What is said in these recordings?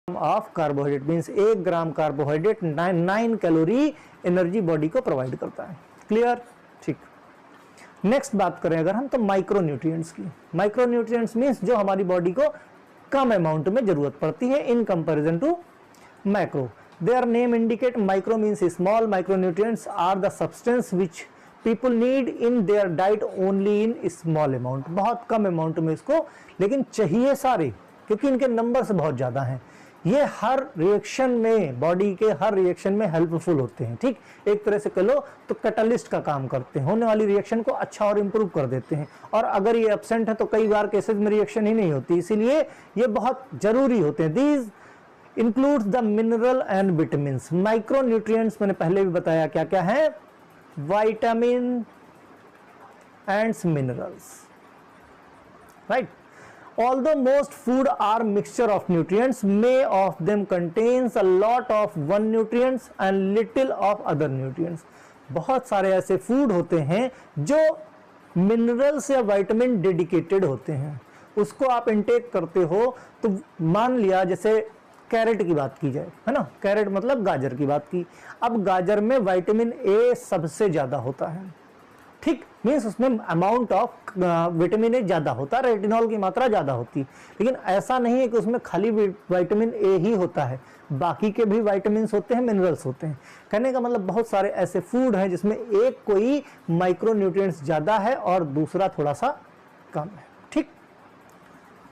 Of carbohydrate means 1 gram carbohydrate 9 calorie energy body को provide करता है। क्लियर? ठीक। नेक्स्ट बात करें अगर हम तो माइक्रोन्यूट्रिएंट्स की। माइक्रोन्यूट्रिएंट्स मीन्स जो हमारी बॉडी को कम अमाउंट में जरूरत पड़ती है in comparison to macro. Their name indicate micro means small, micronutrients are the substance which people need in their diet only in small amount, बहुत कम अमाउंट में इसको लेकिन चाहिए सारे, क्योंकि इनके नंबर्स बहुत ज़्यादा हैं। ये हर रिएक्शन में, बॉडी के हर रिएक्शन में हेल्पफुल होते हैं। ठीक, एक तरह से कह लो तो कैटलिस्ट का काम करते हैं, होने वाली रिएक्शन को अच्छा और इम्प्रूव कर देते हैं। और अगर ये एब्सेंट है तो कई बार केसेस में रिएक्शन ही नहीं होती, इसीलिए ये बहुत जरूरी होते हैं। These includes the mineral and vitamins. Micronutrients मैंने पहले भी बताया क्या क्या है, vitamin and minerals, right. Although most food are mixture of nutrients, may of them contains a lot of one nutrients and little of other nutrients. बहुत सारे ऐसे फूड होते हैं जो मिनरल्स या विटामिन डेडिकेटेड होते हैं, उसको आप इनटेक करते हो। तो मान लिया जैसे कैरेट की बात की जाए, है ना, कैरेट मतलब गाजर की बात की। अब गाजर में विटामिन ए सबसे ज़्यादा होता है, ठीक, मीन्स उसमें अमाउंट ऑफ विटामिन ए ज़्यादा होता है, रेटिनॉल की मात्रा ज़्यादा होती है। लेकिन ऐसा नहीं है कि उसमें खाली विटामिन ए ही होता है, बाकी के भी विटामिन्स होते हैं, मिनरल्स होते हैं। कहने का मतलब बहुत सारे ऐसे फूड हैं जिसमें एक कोई माइक्रोन्यूट्रिएंट्स ज़्यादा है और दूसरा थोड़ा सा कम है। ठीक,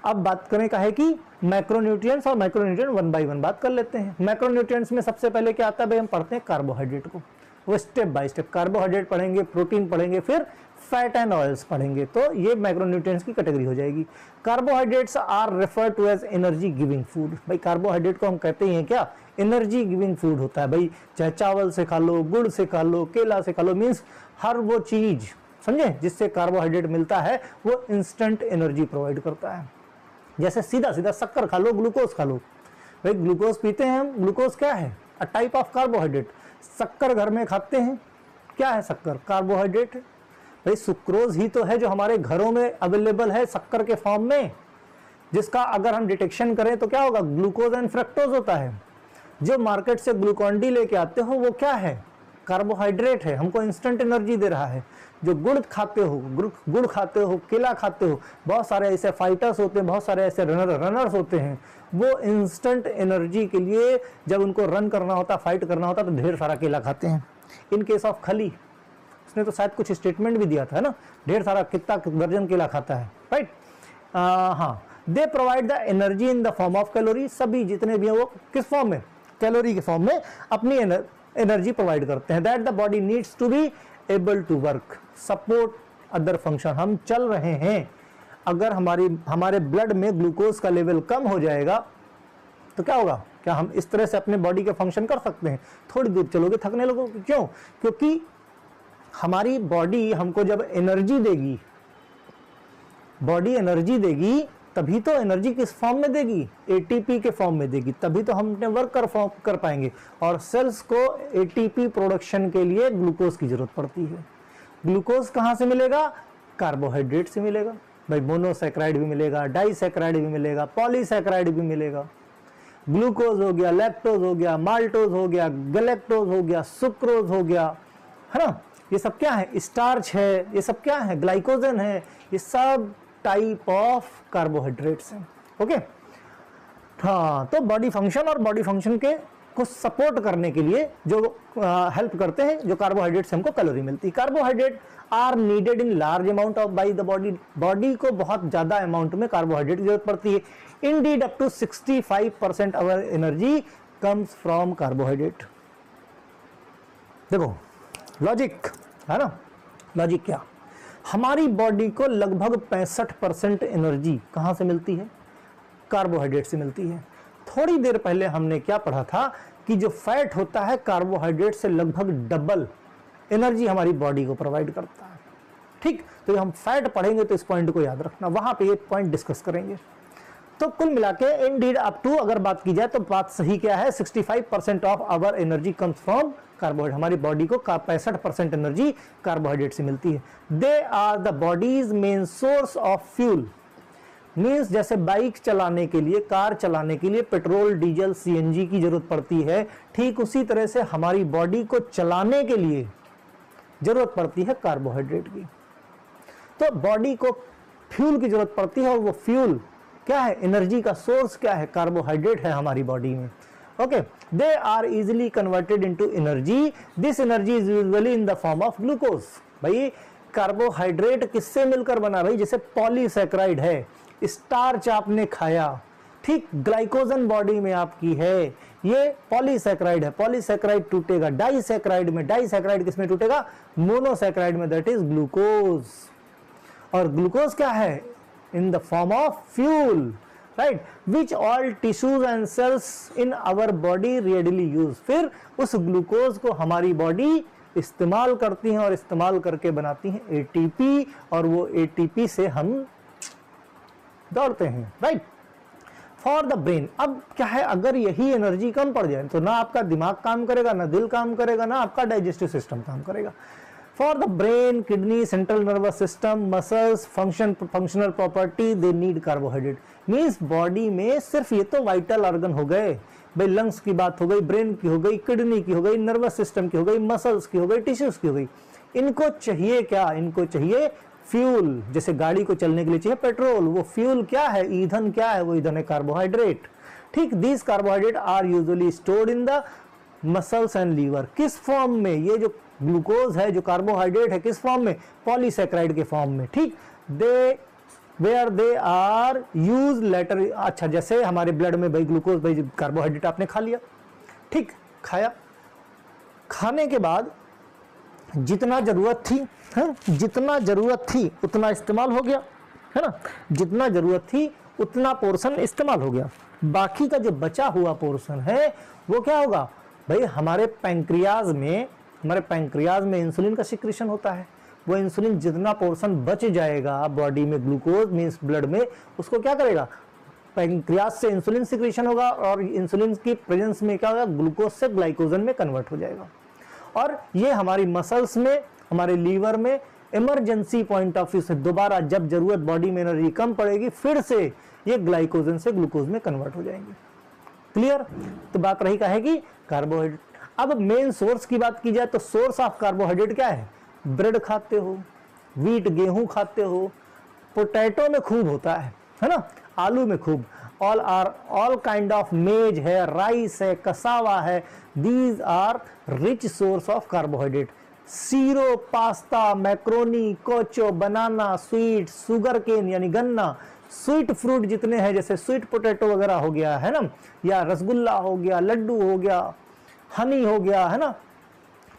अब बात करें का है कि मैक्रोन्यूट्रिएंट्स और माइक्रोन्यूट्रिएंट वन बाय वन बात कर लेते हैं। मैक्रोन्यूट्रिएंट्स में सबसे पहले क्या आता है भाई, हम पढ़ते हैं कार्बोहाइड्रेट को, वो स्टेप बाय स्टेप कार्बोहाइड्रेट पढ़ेंगे, प्रोटीन पढ़ेंगे, फिर फैट एंड ऑयल्स पढ़ेंगे, तो ये मैक्रोन्यूट्रिएंट्स की कैटेगरी हो जाएगी। Carbohydrates are refer to as energy giving food. भाई कार्बोहाइड्रेट को हम कहते हैं क्या, एनर्जी गिविंग फूड होता है। भाई चाहे चावल से खा लो, गुड़ से खा लो, केला से खा लो, मीन्स हर वो चीज समझे जिससे कार्बोहाइड्रेट मिलता है वो इंस्टेंट एनर्जी प्रोवाइड करता है। जैसे सीधा सीधा शक्कर खा लो, ग्लूकोज खा लो। भाई ग्लूकोज पीते हैं हम, ग्लूकोज क्या है, अ टाइप ऑफ कार्बोहाइड्रेट। शक्कर घर में खाते हैं, क्या है शक्कर, कार्बोहाइड्रेट है। भाई सुक्रोज ही तो है जो हमारे घरों में अवेलेबल है शक्कर के फॉर्म में, जिसका अगर हम डिटेक्शन करें तो क्या होगा, ग्लूकोज एंड फ्रक्टोज होता है। जो मार्केट से ग्लूकॉन डी लेके आते हो वो क्या है, कार्बोहाइड्रेट है, हमको इंस्टेंट एनर्जी दे रहा है। जो गुड़ खाते हो, गुड़ खाते हो, केला खाते हो, बहुत सारे ऐसे फाइटर्स होते हैं, बहुत सारे ऐसे रनर्स होते हैं, वो इंस्टेंट एनर्जी के लिए जब उनको रन करना होता, फाइट करना होता तो ढेर सारा केला खाते हैं। इन केस ऑफ खली, उसने तो शायद कुछ स्टेटमेंट भी दिया था ना, ढेर सारा कितना दर्जन केला खाता है, राइट। हाँ, they provide the energy in the form of calorie. सभी जितने भी हैं वो किस फॉर्म में, कैलोरी के फॉर्म में अपनी एनर्जी प्रोवाइड करते हैं। That the body needs to be able to work support other function. हम चल रहे हैं, अगर हमारे ब्लड में ग्लूकोज का लेवल कम हो जाएगा तो क्या होगा, क्या हम इस तरह से अपने बॉडी के फंक्शन कर सकते हैं, थोड़ी दूर चलोगे थकने लगोगे। क्यों, क्योंकि हमारी बॉडी हमको जब एनर्जी देगी, बॉडी एनर्जी देगी तभी तो एनर्जी किस फॉर्म में देगी, एटीपी के फॉर्म में देगी, तभी तो हम अपने वर्क कर पाएंगे। और सेल्स को एटीपी प्रोडक्शन के लिए ग्लूकोज की जरूरत पड़ती है। ग्लूकोज कहाँ से मिलेगा, कार्बोहाइड्रेट से मिलेगा। भाई मोनोसैकेराइड भी मिलेगा, डाइसैकेराइड भी मिलेगा, पॉलीसैकेराइड भी मिलेगा। ग्लूकोज हो गया, लैक्टोज हो गया, माल्टोज हो गया, गैलेक्टोज हो गया, सुक्रोज हो गया, है ना, ये सब क्या है, स्टार्च है, ये सब क्या है, ग्लाइकोजन है, ये सब टाइप ऑफ कार्बोहाइड्रेट्स हैं। ओके, हाँ, तो बॉडी फंक्शन और बॉडी फंक्शन के को सपोर्ट करने के लिए जो हेल्प करते हैं, जो कार्बोहाइड्रेट से हमको कैलोरी मिलती है। Carbohydrate are needed in large amount of by the body. Body को बहुत ज्यादा अमाउंट में कार्बोहाइड्रेट की जरूरत पड़ती है। Indeed up to 65% our energy comes from carbohydrate. देखो लॉजिक है ना, लॉजिक क्या, हमारी बॉडी को लगभग 65% एनर्जी कहां से मिलती है, कार्बोहाइड्रेट से मिलती है। थोड़ी देर पहले हमने क्या पढ़ा था कि जो फैट होता है कार्बोहाइड्रेट से लगभग डबल एनर्जी हमारी बॉडी को प्रोवाइड करता है। ठीक, तो हम फैट पढ़ेंगे तो इस पॉइंट को याद रखना, वहां पे ये पॉइंट डिस्कस करेंगे। तो कुल मिला के इंडीड अप टू अगर बात की जाए तो बात सही क्या है, 65% of our energy comes from carbohydrate. हमारी बॉडी को 65% एनर्जी कार्बोहाइड्रेट से मिलती है। They are the body's main source of fuel. Means जैसे बाइक चलाने के लिए, कार चलाने के लिए पेट्रोल, डीजल, सीएनजी की जरूरत पड़ती है, ठीक उसी तरह से हमारी बॉडी को चलाने के लिए जरूरत पड़ती है कार्बोहाइड्रेट की। तो बॉडी को फ्यूल की जरूरत पड़ती है, और वो फ्यूल क्या है, एनर्जी का सोर्स क्या है, कार्बोहाइड्रेट है हमारी बॉडी में। Okay, they are easily converted into energy, this energy is usually in the form of glucose. भाई कार्बोहाइड्रेट किससे मिलकर बना, भाई जैसे पॉलीसैकेराइड है, स्टार्च आपने खाया, ठीक, ग्लाइकोजन बॉडी में आपकी है, ये पॉलीसैकेराइड है, पॉलीसैकेराइड टूटेगा डाइसैकेराइड में, डाइसैकेराइड किसमें टूटेगा, मोनोसैकेराइड में, दैट इज ग्लूकोज। और ग्लूकोज क्या है, in the form of fuel, right, which all tissues and cells in our body readily use. फिर उस ग्लूकोज को हमारी बॉडी इस्तेमाल करती हैं और इस्तेमाल करके बनाती हैं एटीपी, और वो एटीपी से हम दौड़ते हैं, राइट। फॉर द ब्रेन, अब क्या है, अगर यही एनर्जी कम पड़ जाए तो ना आपका दिमाग काम करेगा, ना दिल काम करेगा, ना आपका डाइजेस्टिव सिस्टम काम करेगा। For the brain, kidney, central nervous system, muscles, functional property, they need carbohydrate. Means body में सिर्फ ये तो वाइटल ऑर्गन हो गए, भाई लंग्स की बात हो गई, ब्रेन की हो गई, किडनी की हो गई, नर्वस सिस्टम की हो गई, मसल्स की हो गई, टिश्यूज की हो गई। इनको चाहिए क्या, इनको चाहिए फ्यूल। जैसे गाड़ी को चलने के लिए चाहिए पेट्रोल, वो फ्यूल क्या है, ईंधन क्या है, वो ईंधन है कार्बोहाइड्रेट, ठीक। These carbohydrate are usually stored in the muscles and liver. किस फॉर्म में, ये जो ग्लूकोज है, जो कार्बोहाइड्रेट है, किस फॉर्म में, पॉलीसैकेराइड के फॉर्म में, ठीक। They were they are use later, अच्छा जैसे हमारे ब्लड में भाई ग्लूकोज, भाई कार्बोहाइड्रेट आपने खा लिया, ठीक, खाया, खाने के बाद जितना जरूरत थी है, जितना जरूरत थी उतना इस्तेमाल हो गया, है ना, जितना जरूरत थी उतना पोर्शन इस्तेमाल हो गया। बाकी का जो बचा हुआ पोर्शन है वो क्या होगा, भाई हमारे पैंक्रियाज में इंसुलिन का सिक्रीशन होता है। वो इंसुलिन जितना पोर्शन बच जाएगा बॉडी में, ग्लूकोज मीन्स ब्लड में, उसको क्या करेगा, पैंक्रियाज से इंसुलिन सिक्रीशन होगा, और इंसुलिन की प्रेजेंस में क्या होगा, ग्लूकोज से ग्लाइकोजन में कन्वर्ट हो जाएगा। और ये हमारी मसल्स में, हमारे लीवर में इमरजेंसी पॉइंट ऑफ व्यू से दोबारा जब जरूरत बॉडी में एनर्जी कम पड़ेगी, फिर से ये ग्लाइकोजन से ग्लूकोज में कन्वर्ट हो जाएंगे। क्लियर। तो बात रही का है कि कार्बोहाइड्रेट। अब मेन सोर्स की बात की जाए तो सोर्स ऑफ कार्बोहाइड्रेट क्या है, ब्रेड खाते हो, वीट गेहूं खाते हो, पोटैटो में खूब होता है ना, आलू में खूब, ऑल काइंड ऑफ मेज है, राइस है, कसावा है, these are rich source of carbohydrate. Cereal, pasta, macaroni, कोचो, बनाना, स्वीट, सुगर केन यानी गन्ना, स्वीट फ्रूट जितने हैं, जैसे स्वीट पोटैटो वगैरह हो गया है ना, या रसगुल्ला हो गया, लड्डू हो गया, हनी हो गया, है ना,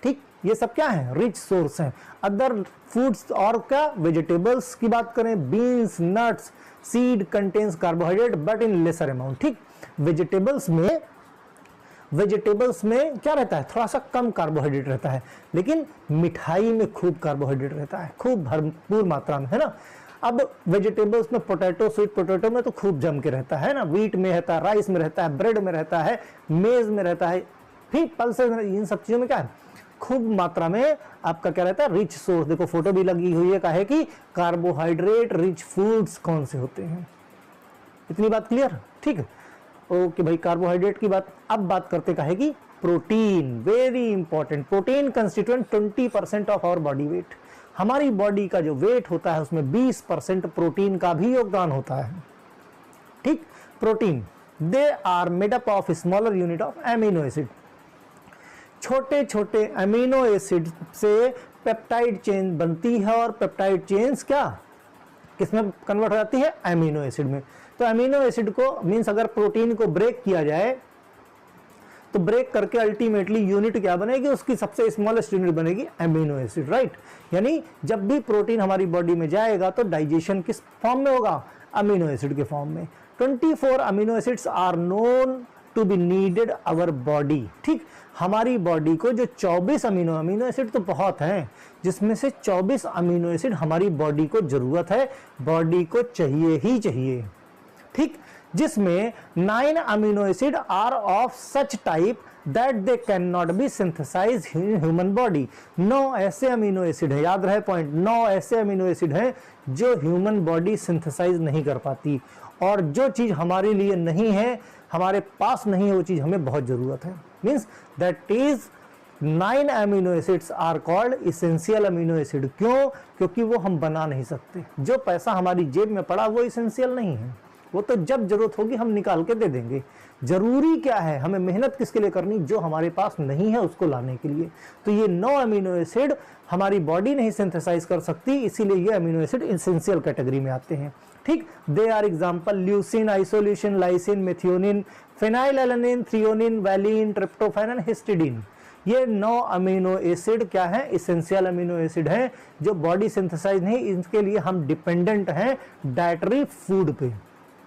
ठीक, ये सब क्या है, रिच सोर्स हैं। अदर फूड्स और क्या, वेजिटेबल्स की बात करें, beans, nuts, seed contains carbohydrate but in lesser amount, ठीक। वेजिटेबल्स में क्या रहता है, थोड़ा सा कम कार्बोहाइड्रेट रहता है, लेकिन मिठाई में खूब कार्बोहाइड्रेट रहता है, खूब भरपूर मात्रा में, है ना। अब वेजिटेबल्स में पोटैटो, स्वीट पोटैटो में तो खूब जम के रहता है ना, वीट में रहता है, राइस में रहता है, ब्रेड में रहता है, मेज में रहता है, ठीक, पल्सेस में, इन सब चीजों में क्या है, खूब मात्रा में आपका क्या रहता है, रिच सोर्स। देखो फोटो भी लगी हुई है, कहे कि कार्बोहाइड्रेट रिच फूड्स कौन से होते हैं। इतनी बात क्लियर, ठीक है, ओके भाई। कार्बोहाइड्रेट की बात, अब बात करते कहे कि protein, very important. Protein constituent 20% of our body weight. हमारी बॉडी का जो वेट होता है उसमें 20% प्रोटीन का भी योगदान होता है, ठीक। Protein, they are made up of smaller unit of amino acid. छोटे छोटे अमीनो एसिड से पेप्टाइड चेन बनती है, और पेप्टाइड चेन्स क्या किसमें कन्वर्ट हो जाती है, अमीनो एसिड में। तो अमीनो एसिड को मींस अगर प्रोटीन को ब्रेक किया जाए तो ब्रेक करके अल्टीमेटली यूनिट क्या बनेगी, उसकी सबसे स्मॉलेस्ट यूनिट बनेगी अमीनो एसिड, राइट। यानी जब भी प्रोटीन हमारी बॉडी में जाएगा तो डाइजेशन किस फॉर्म में होगा, अमीनो एसिड के फॉर्म में। 24 amino acids are known to be needed our body, ठीक। हमारी बॉडी को जो 24 अमीनो एसिड तो बहुत हैं, जिसमें से 24 अमीनो एसिड हमारी बॉडी को जरूरत है, बॉडी को चाहिए ही चाहिए, ठीक। जिसमें 9 amino acid are of such type that they can not be synthesise in human body. 9 ऐसे अमीनो एसिड है, याद रहे पॉइंट, 9 ऐसे अमीनो एसिड है जो ह्यूमन बॉडी सिंथेसाइज नहीं कर पाती, और जो चीज हमारे लिए नहीं है, हमारे पास नहीं है, वो चीज हमें बहुत जरूरत है। Means that is 9 amino acids are called essential amino acid. क्यों? क्योंकि वो हम बना नहीं सकते। जो पैसा हमारी जेब में पड़ा वो इसेंशियल नहीं है, वो तो जब जरूरत होगी हम निकाल के दे देंगे। जरूरी क्या है, हमें मेहनत किसके लिए करनी, जो हमारे पास नहीं है उसको लाने के लिए। तो ये 9 अमीनो एसिड हमारी बॉडी नहीं सिंथेसाइज कर सकती, इसीलिए ये अमीनो एसिड इसेंशियल कैटेगरी में आते हैं। ठीक, they are example leucine, isoleucine, lysine, methionine, phenylalanine, threonine, valine, tryptophan and histidine. ये 9 अमीनो एसिड क्या है, इसेंशियल अमीनो एसिड हैं, जो बॉडी सिंथेसाइज नहीं, इनके लिए हम डिपेंडेंट हैं डाइटरी फूड पे।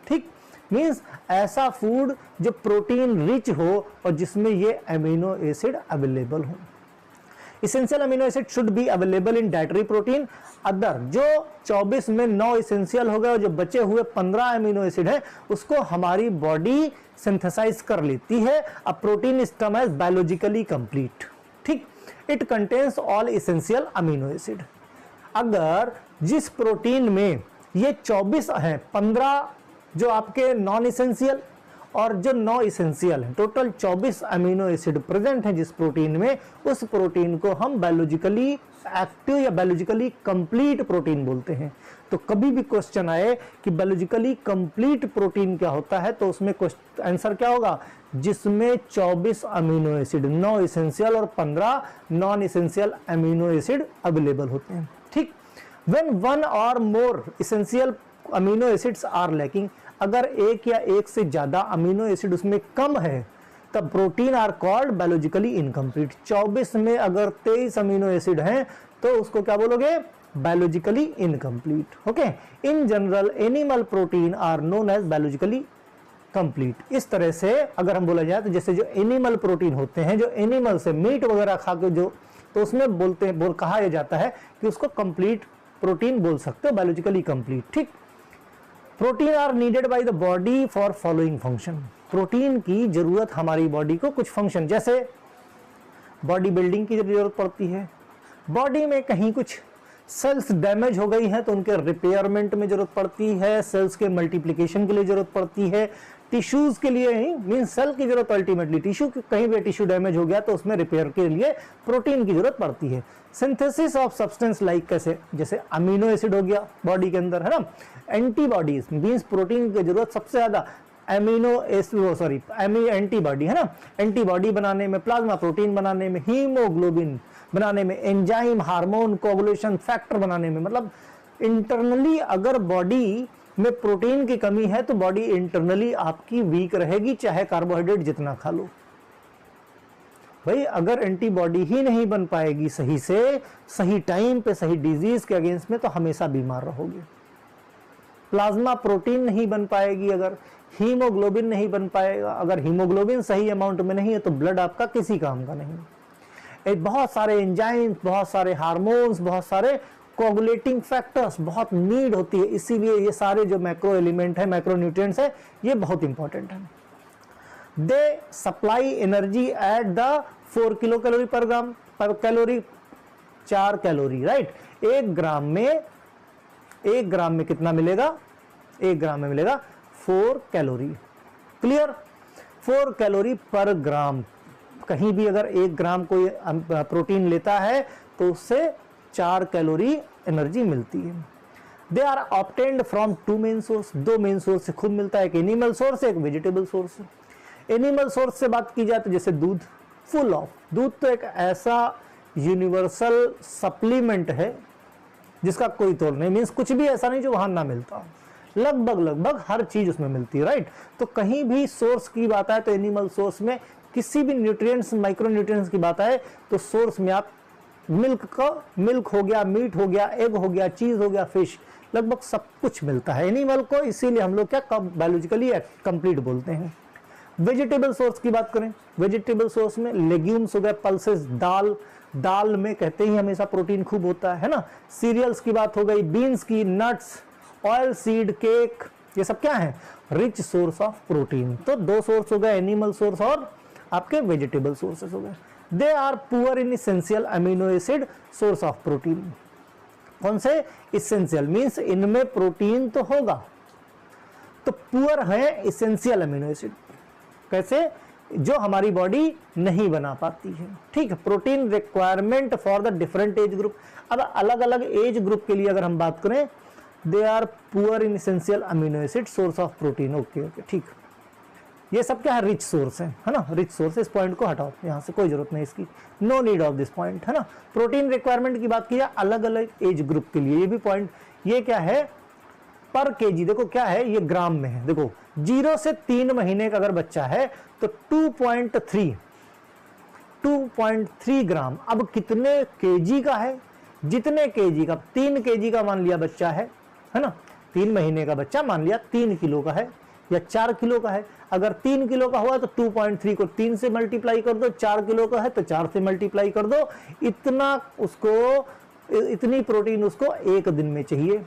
ठीक, मींस ऐसा फूड जो प्रोटीन रिच हो और जिसमें ये अमीनो एसिड अवेलेबल हो। Essential amino acid should be available in dietary protein. Other जो 24 में 9 इसेंशियल हो गए और जो बचे हुए 15 अमीनो एसिड है उसको हमारी बॉडी सिंथेसाइज कर लेती है। A protein is term as biologically complete. ठीक, it contains all essential amino acid. अगर जिस प्रोटीन में ये 24 है, 15 जो आपके नॉन इसेंशियल और जो 9 इसेंशियल है, टोटल 24 अमीनो एसिड प्रेजेंट हैं जिस प्रोटीन में, उस प्रोटीन को हम बायोलॉजिकली एक्टिव या बायोलॉजिकली कंप्लीट प्रोटीन बोलते हैं। तो कभी भी क्वेश्चन आए कि बायोलॉजिकली कंप्लीट प्रोटीन क्या होता है, तो उसमें आंसर क्या होगा, जिसमें 24 अमीनो एसिड, 9 इसेंशियल और 15 non essential amino acid available होते हैं। ठीक, व्हेन 1 और more essential amino acids are lacking, अगर एक या एक से ज्यादा अमीनो एसिड उसमें कम है तब protein are called biologically incomplete. 24 में अगर 23 अमीनो एसिड हैं तो उसको क्या बोलोगे, biologically incomplete. Okay, in general animal protein are known as biologically complete. इस तरह से अगर हम बोला जाए तो जैसे जो एनिमल प्रोटीन होते हैं, जो एनिमल से मीट वगैरह खा के जो, तो उसमें बोलते हैं, कहा जाता है कि उसको कंप्लीट प्रोटीन बोल सकते हो, बायोलॉजिकली कंप्लीट। ठीक, protein are needed by the body for following function. Protein की जरूरत हमारी बॉडी को कुछ फंक्शन, जैसे बॉडी बिल्डिंग की जरूरत पड़ती है, बॉडी में कहीं कुछ सेल्स डैमेज हो गई हैं तो उनके रिपेयरमेंट में जरूरत पड़ती है, सेल्स के मल्टीप्लिकेशन के लिए जरूरत पड़ती है, टिश्यूज के लिए ही, मीन सेल की जरूरत अल्टीमेटली, टिश्यू कहीं भी टिश्यू डैमेज हो गया तो उसमें रिपेयर के लिए प्रोटीन की जरूरत पड़ती है। सिंथेसिस ऑफ सब्सटेंस लाइक कैसे, जैसे अमीनो एसिड हो गया बॉडी के अंदर, है ना। एंटीबॉडीज मीन्स प्रोटीन की जरूरत सबसे ज्यादा एमिनो एसिड एंटीबॉडी, है ना, एंटीबॉडी बनाने में, प्लाज्मा प्रोटीन बनाने में, हीमोग्लोबिन बनाने में, एंजाइम, हार्मोन, कोगुलेशन फैक्टर बनाने में। मतलब इंटरनली अगर बॉडी में प्रोटीन की कमी है तो बॉडी इंटरनली आपकी वीक रहेगी, चाहे कार्बोहाइड्रेट जितना खा लो। भाई अगर एंटीबॉडी ही नहीं बन पाएगी सही से, सही टाइम पे, सही डिजीज के अगेंस्ट में, तो हमेशा बीमार रहोगे। प्लाज्मा प्रोटीन नहीं बन पाएगी, अगर हीमोग्लोबिन नहीं बन पाएगा, अगर हीमोग्लोबिन सही अमाउंट में नहीं है तो ब्लड आपका किसी काम का नहीं। बहुत सारे एंजाइम्स, बहुत सारे हार्मोन्स, बहुत सारे कोगुलेटिंग फैक्टर्स बहुत नीड होती है, इसीलिए ये सारे जो मैक्रो एलिमेंट है, मैक्रो न्यूट्रिएंट्स है, ये बहुत इंपॉर्टेंट है। They supply energy at the 4 kilo calorie per gram, पर कैलोरी 4 कैलोरी, राइट। 1 ग्राम में कितना मिलेगा, 1 ग्राम में मिलेगा 4 कैलोरी। क्लियर, 4 कैलोरी पर ग्राम। कहीं भी अगर 1 ग्राम कोई प्रोटीन लेता है तो उससे 4 कैलोरी एनर्जी मिलती है। They are obtained from 2 main source, 2 main source से खुद मिलता है, एक एनिमल सोर्स, एक वेजिटेबल सोर्स। एनिमल सोर्स से बात की जाए तो जैसे दूध, फुल ऑफ दूध तो एक ऐसा यूनिवर्सल सप्लीमेंट है जिसका कोई तोड़ नहीं, मीन्स कुछ भी ऐसा नहीं जो वहां ना मिलता, लगभग हर चीज उसमें मिलती है, राइट। तो कहीं भी सोर्स की बात आए तो एनिमल सोर्स में किसी भी न्यूट्रिएंट्स, माइक्रो न्यूट्रिएंट्स की बात आए तो सोर्स में आप मिल्क हो गया, मीट हो गया, एग हो गया, चीज हो गया, फिश, लगभग सब कुछ मिलता है एनिमल को, इसीलिए हम लोग क्या बायोलॉजिकली कंप्लीट बोलते हैं। वेजिटेबल सोर्स की बात करें, वेजिटेबल सोर्स में लेग्यूम्स हो गए, पल्सेस, दाल में कहते ही हमेशा प्रोटीन खूब होता है ना। सीरियल्स की बात हो गई, बीन्स की, नट्स, ऑयल सीड, केक, ये सब क्या है? Rich source of protein. तो दो सोर्स हो गए, एनिमल सोर्स और आपके वेजिटेबल सोर्सेस हो गए। They are poor in essential amino acid source of protein. कौन से? इसेंशियल मीन्स इनमें प्रोटीन तो होगा, तो पुअर है इसेंशियल अमीनो एसिड। कैसे? जो हमारी बॉडी नहीं बना पाती है। ठीक है, protein requirement for the different age group. अब अलग अलग एज ग्रुप के लिए अगर हम बात करें, they are poor in essential amino acid source of protein. Okay okay, ठीक। ये सब क्या है? रिच सोर्स है ना, रिच सोर्स। इस पॉइंट को हटाओ, यहाँ से कोई जरूरत नहीं इसकी, no need of this point, है ना। प्रोटीन रिक्वायरमेंट की बात की जाए अलग अलग एज ग्रुप के लिए, ये भी पॉइंट, ये क्या है? पर केजी। देखो क्या है, ये ग्राम में है। देखो 0 से 3 महीने का अगर बच्चा है तो 2.3 ग्राम। अब कितने केजी का है? जितने केजी का, 3 केजी का मान लिया बच्चा है ना, 3 महीने का बच्चा मान लिया 3 किलो का है या 4 किलो का है। अगर 3 किलो का हुआ तो 2.3 को 3 से मल्टीप्लाई कर दो, 4 किलो का है तो 4 से मल्टीप्लाई कर दो। इतना उसको, इतनी प्रोटीन उसको एक दिन में चाहिए।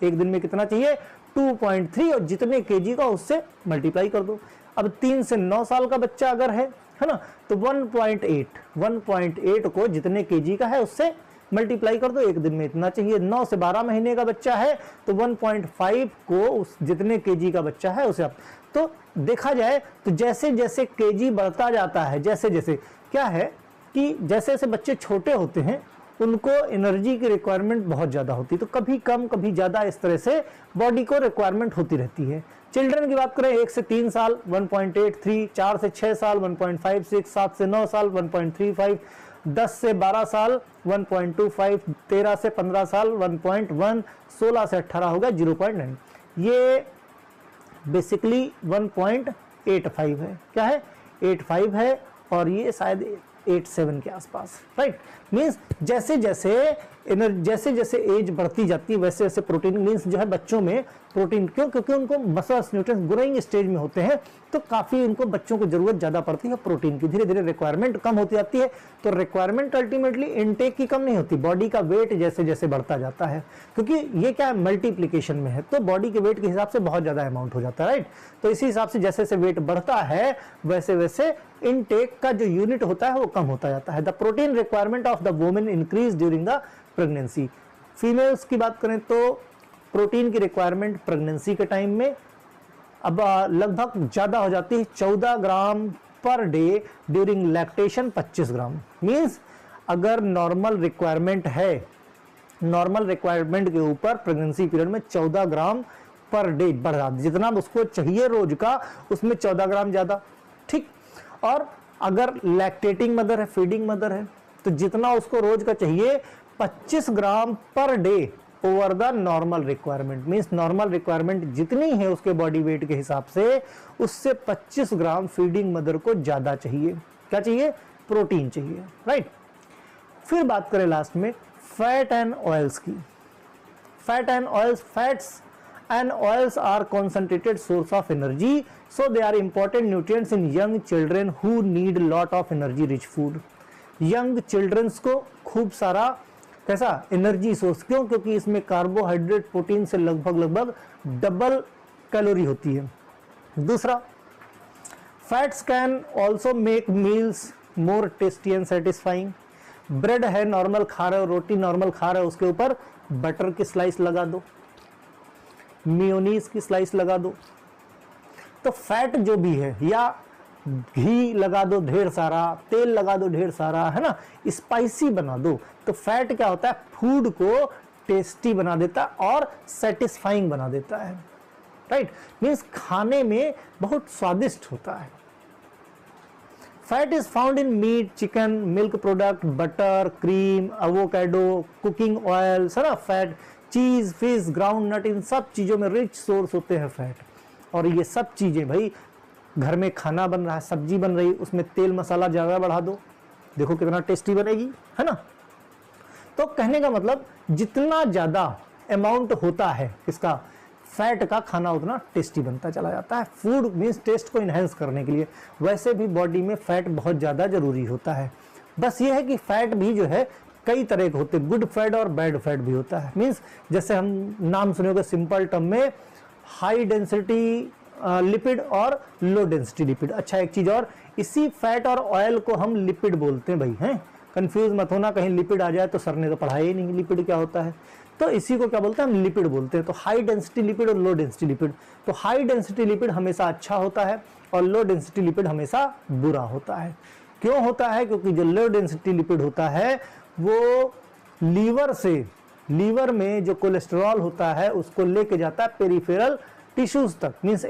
एक दिन में कितना चाहिए? 2.3, और जितने केजी का उससे मल्टीप्लाई कर दो। अब 3 से 9 साल का बच्चा अगर है ना, तो 1.8 को जितने केजी का है उससे मल्टीप्लाई कर दो, एक दिन में इतना चाहिए। 9 से 12 महीने का बच्चा है तो 1.5 को उस जितने केजी का बच्चा है उसे। तो देखा जाए तो जैसे जैसे केजी बढ़ता जाता है, जैसे जैसे क्या है कि जैसे जैसे बच्चे छोटे होते हैं उनको एनर्जी की रिक्वायरमेंट बहुत ज़्यादा होती है, तो कभी कम कभी ज़्यादा, इस तरह से बॉडी को रिक्वायरमेंट होती रहती है। चिल्ड्रन की बात करें, 1 से 3 साल 1.83, 4 से 6 साल 1.56, 7 से 9 साल 1.35, 10 से 12 साल 1.25, 13 से 15 साल 1.1, 16 से 18 हो गया 0.9। ये बेसिकली 1.85 है। क्या है? 85 है, और ये शायद 87 के आसपास, राइट। मीन्स जैसे जैसे एज बढ़ती जाती है वैसे वैसे प्रोटीन, मीन्स जो है बच्चों में प्रोटीन, क्योंकि उनको मसल्स न्यूट्रिएंट्स ग्रोइंग स्टेज में होते हैं, तो काफी इनको बच्चों को जरूरत ज्यादा पड़ती है प्रोटीन की। धीरे धीरे रिक्वायरमेंट कम होती जाती है, तो रिक्वायरमेंट अल्टीमेटली इनटेक की कम नहीं होती, बॉडी का वेट जैसे जैसे बढ़ता जाता है, क्योंकि ये क्या है? मल्टीप्लीकेशन में है, तो बॉडी के वेट के हिसाब से बहुत ज्यादा अमाउंट हो जाता है, राइट। तो इसी हिसाब से जैसे जैसे वेट बढ़ता है वैसे वैसे इनटेक का जो यूनिट होता है वो कम होता जाता है। The protein requirement of the women increase during the pregnancy. Females की बात करें तो प्रोटीन की रिक्वायरमेंट प्रेगनेंसी के टाइम में अब लगभग ज्यादा हो जाती है, 14 ग्राम पर डे, ड्यूरिंग लैक्टेशन 25 ग्राम। मीन्स अगर नॉर्मल रिक्वायरमेंट है, नॉर्मल रिक्वायरमेंट के ऊपर प्रेगनेंसी पीरियड में 14 ग्राम पर डे बढ़ जाता, जितना उसको चाहिए रोज का उसमें 14 ग्राम ज्यादा, ठीक। और अगर लैक्टेटिंग मदर है, फीडिंग मदर है, तो जितना उसको रोज का चाहिए 25 gram per day over the normal requirement. Means normal requirement जितनी है उसके बॉडी वेट के हिसाब से, उससे 25 ग्राम फीडिंग मदर को ज्यादा चाहिए। क्या चाहिए? प्रोटीन चाहिए, राइट। फिर बात करें लास्ट में फैट एंड ऑयल्स की। Fat and oils, fats and oils are concentrated source of energy, so they are important nutrients in young children who need lot of energy rich food। young childrens को खूब सारा कैसा energy source, क्यों? क्योंकि इसमें carbohydrate protein से लगभग double calorie होती है। दूसरा, fats can also make meals more tasty and satisfying. Bread है नॉर्मल खा रहे हो, रोटी नॉर्मल खा रहे हो, उसके ऊपर बटर की स्लाइस लगा दो, मेयोनीज की स्लाइस लगा दो, तो फैट जो भी है, या घी लगा दो ढेर सारा, तेल लगा दो ढेर सारा, है ना, स्पाइसी बना दो, तो फैट क्या होता है? फूड को टेस्टी बना देता है और सेटिस्फाइंग बना देता है, राइट। मीन्स खाने में बहुत स्वादिष्ट होता है। Fat is found in meat, chicken, milk product, butter, cream, avocado, cooking oils, है ना, फैट, चीज, फिश, ग्राउंड नट, इन सब चीजों में रिच सोर्स होते हैं फैट। और ये सब चीजें भाई, घर में खाना बन रहा है, सब्जी बन रही, उसमें तेल मसाला ज्यादा बढ़ा दो, देखो कितना टेस्टी बनेगी, है ना। तो कहने का मतलब जितना ज्यादा अमाउंट होता है इसका फैट का, खाना उतना टेस्टी बनता चला जाता है। फूड मीन्स टेस्ट को इनहेंस करने के लिए, वैसे भी बॉडी में फैट बहुत ज्यादा जरूरी होता है। बस ये है कि फैट भी जो है कई तरह के होते हैं, गुड फैट और बैड फैट भी होता है। मीन्स जैसे हम नाम सुने होंगे सिंपल टर्म में, हाई डेंसिटी लिपिड और लो डेंसिटी लिपिड। अच्छा एक चीज और, इसी फैट और ऑयल को हम लिपिड बोलते हैं भाई, हैं कंफ्यूज मत होना, कहीं लिपिड आ जाए तो सर ने तो पढ़ाया ही नहीं लिपिड क्या होता है। तो इसी को क्या बोलते हैं, हम लिपिड बोलते हैं। तो हाई डेंसिटी लिपिड और लो डेंसिटी लिपिड। तो हाई डेंसिटी लिपिड हमेशा अच्छा होता है और लो डेंसिटी लिपिड हमेशा बुरा होता है। क्यों होता है? क्योंकि जो लो डेंसिटी लिपिड होता है वो लीवर में जो कोलेस्ट्रॉल होता है उसको लेके जाता है पेरिफेरल टिश्यूज तक, मींस